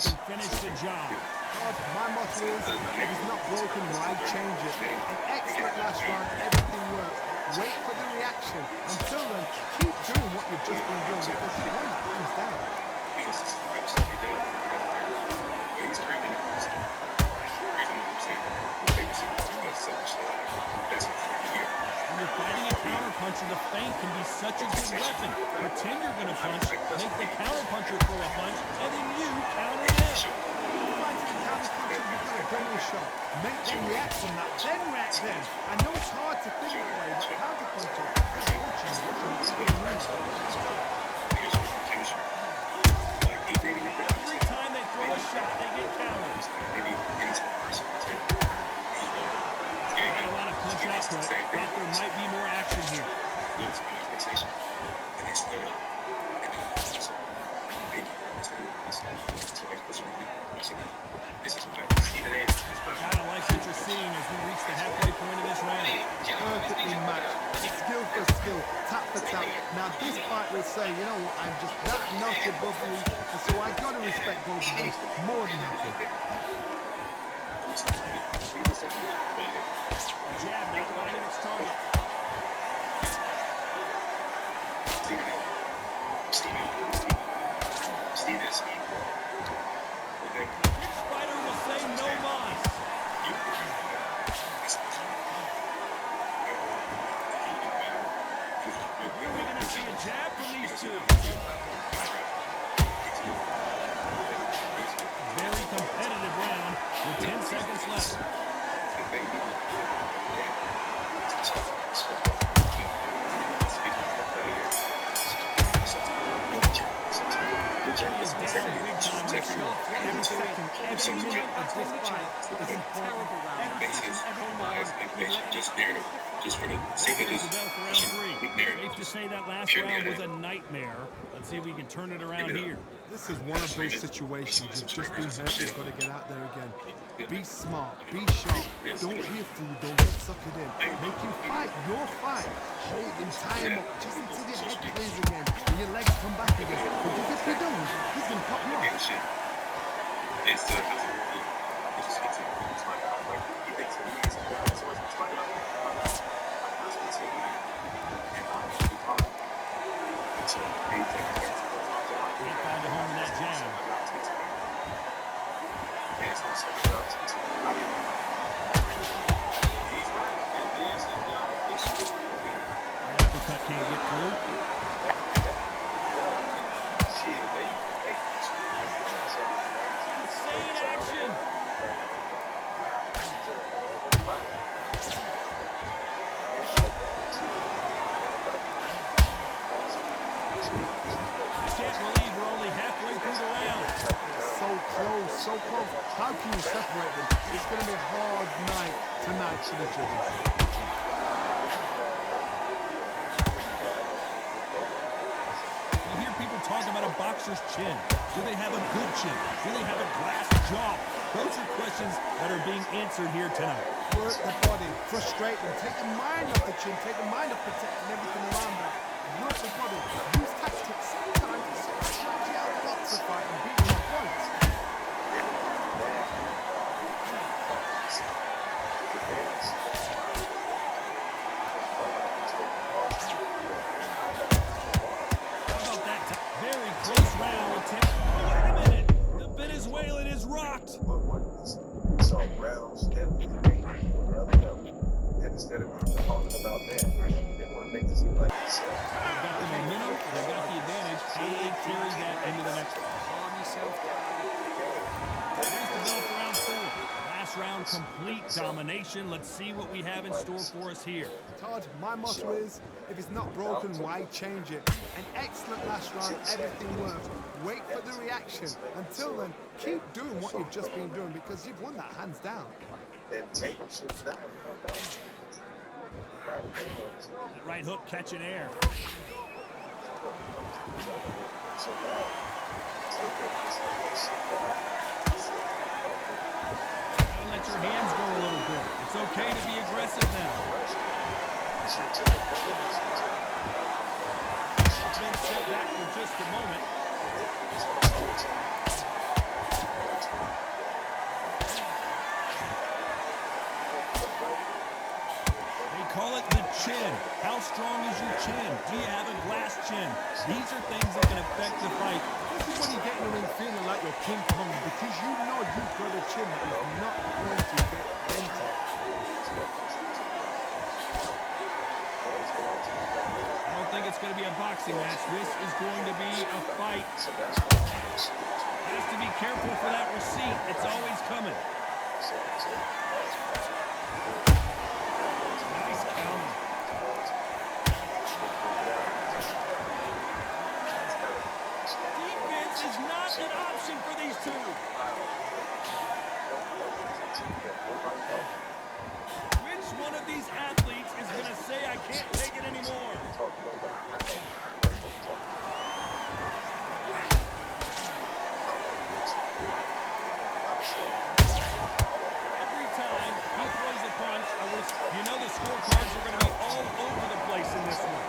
can finish the job. My motto is, if it's not broken, why change it? An excellent last round, everything works. Wait for the reaction. Until then, keep doing what you've just been doing because you won that hands down. When you're fighting a counterpuncher, the feint can be such a good weapon. Pretend you're going to punch, make the counterpuncher throw a punch, and then you counter them. Fighting a counterpuncher, you've got a double shot. Make them react from that, then react then. I know it's hard to think that way, but counterpuncher, every time they throw a shot, they get countered. Got a lot of punch output. Thought there might be more action here. Kind of like what you're seeing as we reach the halfway point of this round. perfectly matched. Skill for skill, tap for tap. Now this fight will say, you know what, I'm just that notch above you, and so I gotta respect both of them more than happy. Jab not finding its target. Fighter will say no mas. Here we're going to see a jab from these two. Very competitive round with 10 seconds left. Is down big time this show. Every second, every minute of this fight is important. Every second, every moment. Just for the sake of There's this. the bell for round three. Safe to say that last round was a nightmare. Let's see if we can turn it around here. This is one of those situations you've just been hurt, you've got to get out there again. Be smart, be sharp, don't be a fool, don't get suckered in. Make you fight your fight. Hold and tie him up just until your head clears again and your legs come back again. Because if you don't, he's going to pop you off. Can't find a home in that jab. Uppercut can't get through. Insane action. I can't believe we're only halfway through the round. So close, so close. How can you separate them? It's going to be a hard night tonight for the judges. You hear people talk about a boxer's chin. Do they have a good chin? Do they have a glass jaw? Those are questions that are being answered here tonight. Work the body, frustrate them, take the mind off the chin, take the mind off protecting everything around them. Work the body, use tactics, sometimes it's sort of strategy out of boxer fight and beat them at points. How about that? Very close round. Wait a minute. The Venezuelan is rocked. Instead of talking about that, they want to make this seem like it's They've got the momentum. They've got the advantage. How do they carry that into the next one? There's the bell for round four. Last round, complete domination. Let's see what we have in store for us here. Todd, my motto is, if it's not broken, why change it? An excellent last round, everything works. Wait for the reaction. Until then, keep doing what you've just been doing because you've won that hands down. That right hook catching air. Gotta let your hands go a little bit. It's okay to be aggressive now. Been set back for just a moment. chin. How strong is your chin? Do you have a glass chin? These are things that can affect the fight. This is when you get in the ring feeling like you're King Kong because you know you've got a chin that is not going to get dented. I don't think it's going to be a boxing match. This is going to be a fight. Has to be careful for that receipt. It's always coming. Nice counter. Defense is not an option for these two. Which one of these athletes is going to say, I can't take it anymore? Every time he throws a punch, you know the scorecards are going to be all over the place in this one.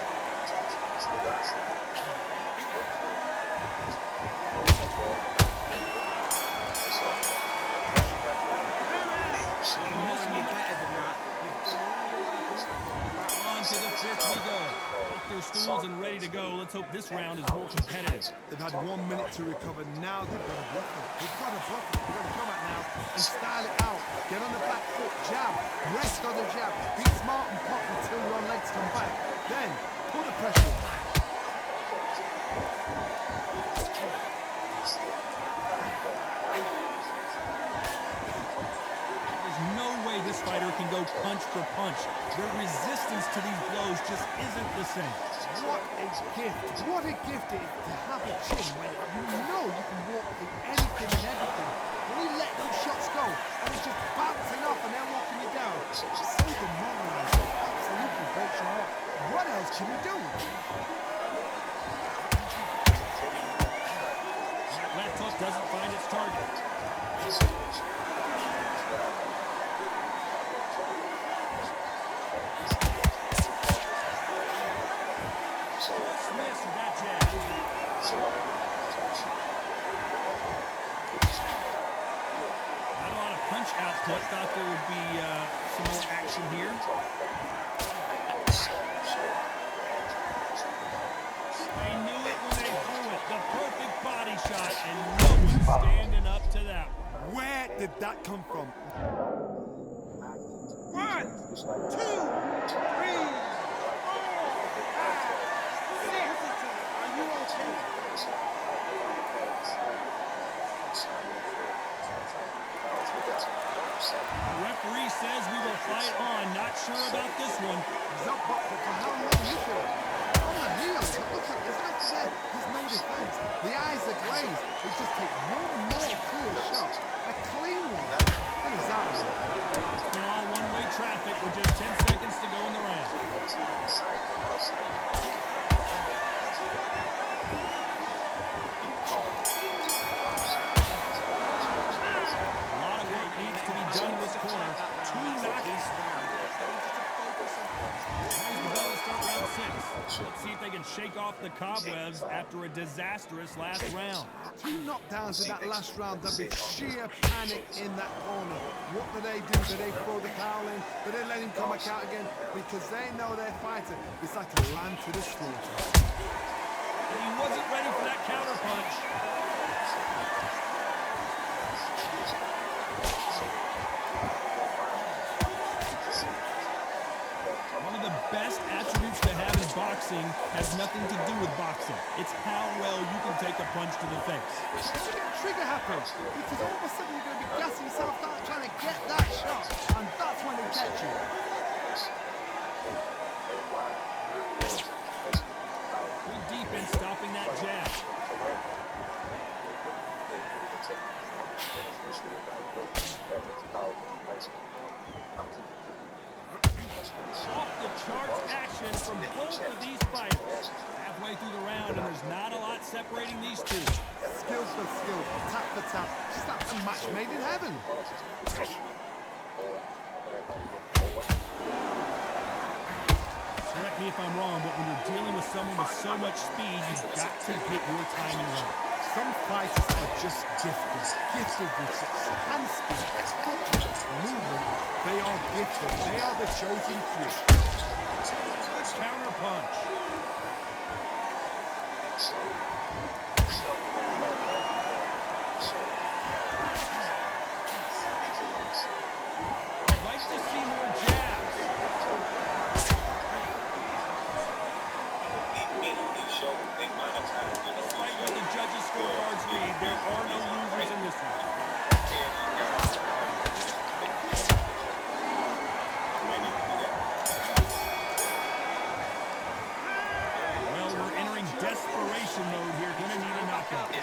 On to the fifth we go. Off their stools and ready to go. Let's hope this round is more competitive. They've had 1 minute to recover. Now they've got to bluff it. They've got to bluff it. They've got to come out now and style it out. Get on the back foot, jab, rest on the jab. Be smart and pop until your legs come back. Then put the pressure on. There's no way this fighter can go punch for punch. Their resistance to these blows just isn't the same. What a gift. What a gift it is to have a chin where you know you can walk through anything and everything. When you let those shots go and it's just bouncing off and then walking you down, it's so demoralizing. Absolutely breaks your heart. What else can you do? Left hook doesn't find its target. Smiths with that jab. Not a lot of punch output. Thought there would be some more action here. They knew it when they threw it. The perfect body shot, and no one standing up to that. Where did that come from? 1, 2, 3, 4, 5, 6. Are you okay? The referee says we will fight on. Not sure about this one. He's up, but for how long is it? On the heels. Look at this. Like I said, there's no defense. The eyes are glazed. He just takes one more clear shot. A clean one. And he's out of it. It's been all one-way traffic with just 10 seconds to go in the round. A lot of work needs to be done in this corner. Two knockouts. Here's the bell to start round 6. Let's see if they can shake off the cobwebs after a disastrous last round. 2 knockdowns in that last round. There'll be sheer panic in that corner. What do? Do they throw the towel in? Do they let him come back out again? Because they know their fighter is like a lamb to the slaughter. And he wasn't ready for that counter punch. One of the best attributes to have in boxing has nothing to do with boxing. It's how well you can take a punch to the face. Trigger happens because all of a sudden you're going to be gassing yourself out trying to get that shot, and that's when they catch you. Good defense stopping that jab. Off the charts action from both of these fighters. Halfway through the round, and there's not a lot separating these two. Skill for skill, tap for tap. Just like a match made in heaven. Correct me if I'm wrong, but when you're dealing with someone with so much speed, you've got to get your timing right. Some fighters are just gifted with hand speed, footwork, movement. They are gifted. They are the chosen few. punch. I'd like to see more jabs. Despite what the judges' scorecards read, there are no losers in this one. Well, we're entering desperation mode here. Gonna need a knockout. Here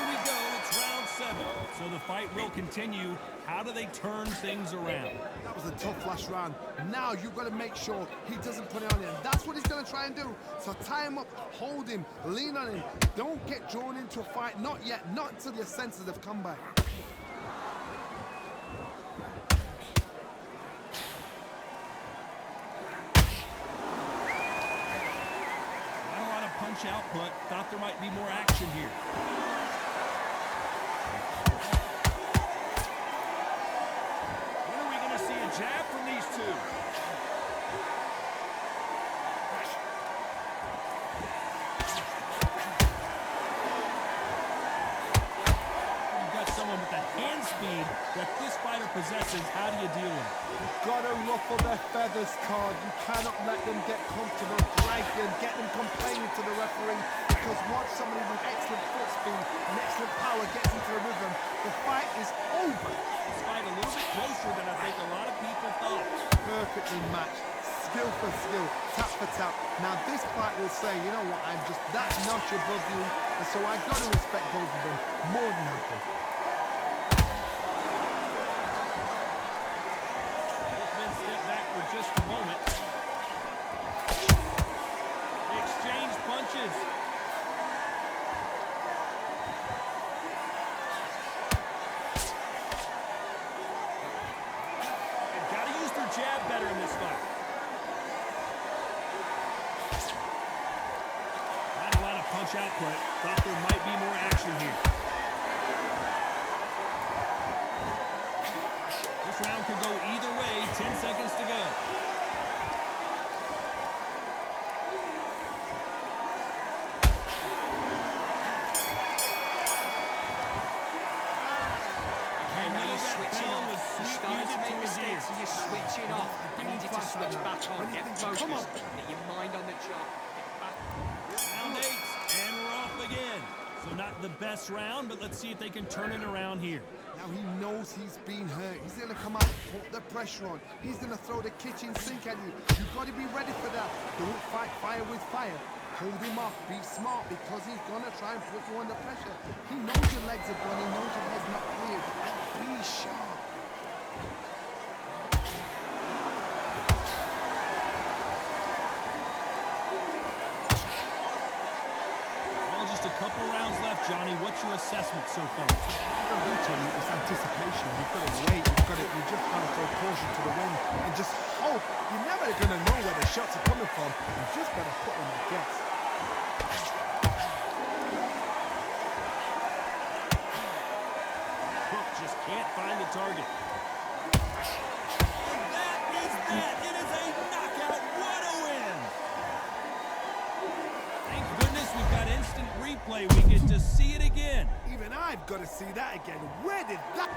we go. It's round 7. So the fight will continue. How do they turn things around? That was a tough last round. Now you've got to make sure he doesn't put it on him. That's what he's going to try and do. So tie him up, hold him, lean on him. Don't get drawn into a fight. Not yet. Not until your senses have come back. Not a lot of punch output. Thought there might be more action here. When are we going to see a jab from these two? You've got someone with the hand speed that this fighter possesses. How do you deal with it? You've got to ruffle their feathers, Todd. You cannot let them get comfortable, drag them, get them complaining to the referee. Because once somebody with excellent foot speed and excellent power gets into the rhythm, the fight is over. This fight a little bit closer than I think a lot of people thought. Perfectly matched, skill for skill, tap for tap. Now this fight will say, you know what, I'm just that notch above you, and so I've got to respect both of them more than happy. Both men step back for just a moment. They exchange punches. They've got to use their jab better in this fight. Not a lot of punch output. Thought there might be more action here. This round could go either way. 10 seconds to go. Okay, now you're switching bell off. was You're sweet starting to music make to his mistakes ears. and you're switching off. I need you to switch back on. Get focused. Come on. Get your mind on the job. Get back. Round 8, and we're off again. So not the best round, but let's see if they can turn it around here. Now he knows he's been hurt. He's going to come out, put the pressure on. He's going to throw the kitchen sink at you. You've got to be ready for that. Don't fight fire with fire. Hold him off. Be smart because he's going to try and put you under pressure. He knows your legs are gone. He knows your head's not cleared. Be sharp. Well, just a couple rounds left, Johnny. What's your assessment so far? You've got to reach on you. It's anticipation. You've got to wait. You just got to throw caution to the wind and just hope. You're never going to know where the shots are coming from. You just got to put on a guess. Hook just can't find the target. And that is that. It is a knockout. What a win! Thank goodness we've got instant replay. We get to see it again. Even I've got to see that again. Where did that...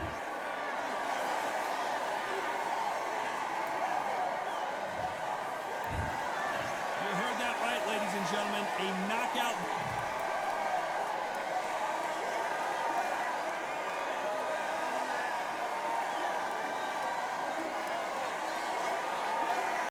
You heard that right, ladies and gentlemen. A knockout.